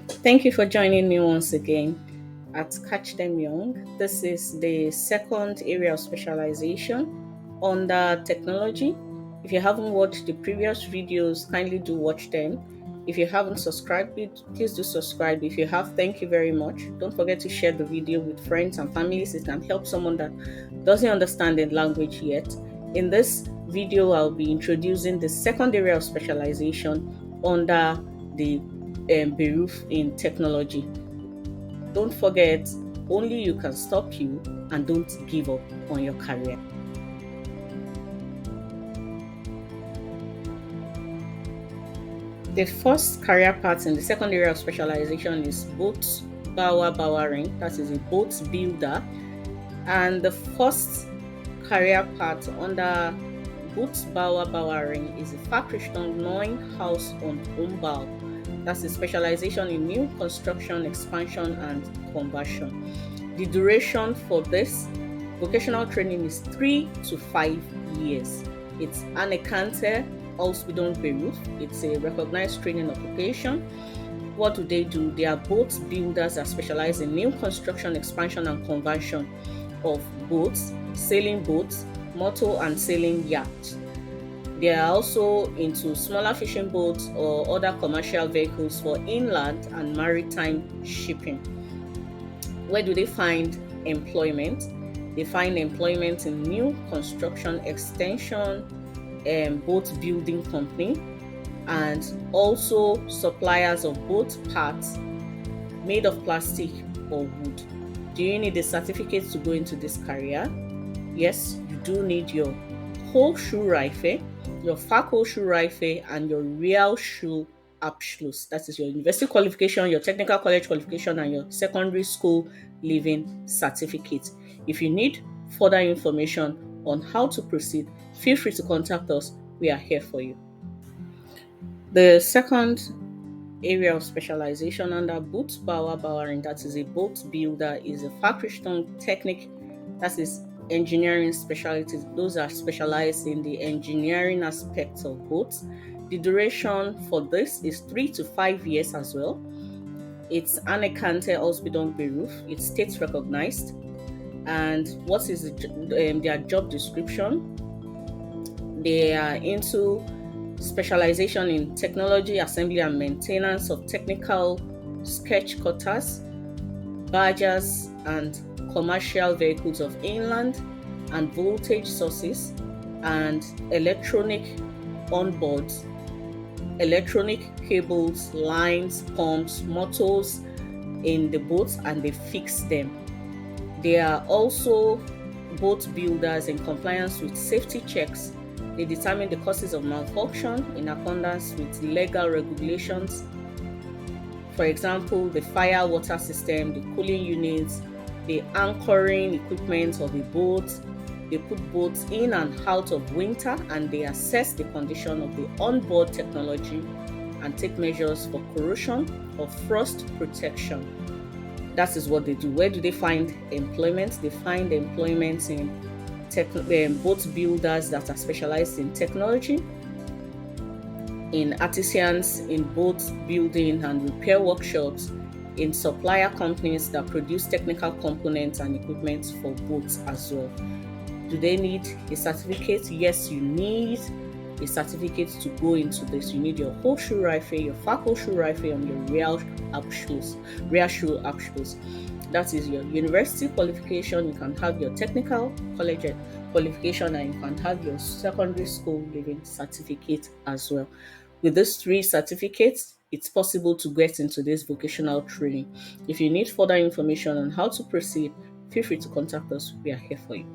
Thank you for joining me once again at Catch Them Young. This is the second area of specialization under technology. If you haven't watched the previous videos, kindly do watch them. If you haven't subscribed, please do subscribe. If you have, thank you very much. Don't forget to share the video with friends and families. It can help someone that doesn't understand the language yet. In this video, I'll be introducing the second area of specialization under the beruf in technology. Don't forget, only you can stop you, and don't give up on your career. The first career path in the second area of specialization is boat bowering, that is a boat builder. And the first career path under boat bowering is a FACHRICHTUng House on UMBAU. That's a specialization in new construction, expansion, and conversion. The duration for this vocational training is 3 to 5 years. It's anerkannte Ausbildung. It's a recognized training occupation. What do? They are boat builders that specialize in new construction, expansion, and conversion of boats, sailing boats, motor and sailing yachts. They are also into smaller fishing boats or other commercial vehicles for inland and maritime shipping. Where do they find employment? They find employment in new construction, extension, boat building company, and also suppliers of boat parts made of plastic or wood. Do you need a certificate to go into this career? Yes, you do need your Hochschulreife, your Fachhochschulreife, and your Realschulabschluss. That is your university qualification, your technical college qualification, and your secondary school leaving certificate. If you need further information on how to proceed, feel free to contact us. We are here for you. The second area of specialization under Bootsbauerbauerin, that is a boat builder, is a FACHRICHTUng Technique, that is engineering specialties. Those are specialized in the engineering aspects of boats. The duration for this is 3 to 5 years as well. It's anerkannte Ausbildung. It's state recognized. And what is their job description? They are into specialization in technology, assembly and maintenance of technical sketch cutters, barges, and commercial vehicles of inland and voltage sources, and electronic onboards, electronic cables, lines, pumps, motors in the boats, and they fix them. They are also boat builders in compliance with safety checks. They determine the causes of malfunction in accordance with legal regulations. For example, the fire water system, the cooling units, the anchoring equipment of a boat. They put boats in and out of winter, and they assess the condition of the onboard technology and take measures for corrosion or frost protection. That is what they do. Where do they find employment? They find employment in boat builders that are specialized in technology, in artisans in boat building and repair workshops, in supplier companies that produce technical components and equipment for boats as well. Do they need a certificate? Yes, you need a certificate to go into this. You need your Hochschulreife, your Fachhochschulreife, and your Realschulabschluss. That is your university qualification. You can have your technical college qualification, and you can have your secondary school leaving certificate as well. With these 3 certificates, it's possible to get into this vocational training. If you need further information on how to proceed, feel free to contact us. We are here for you.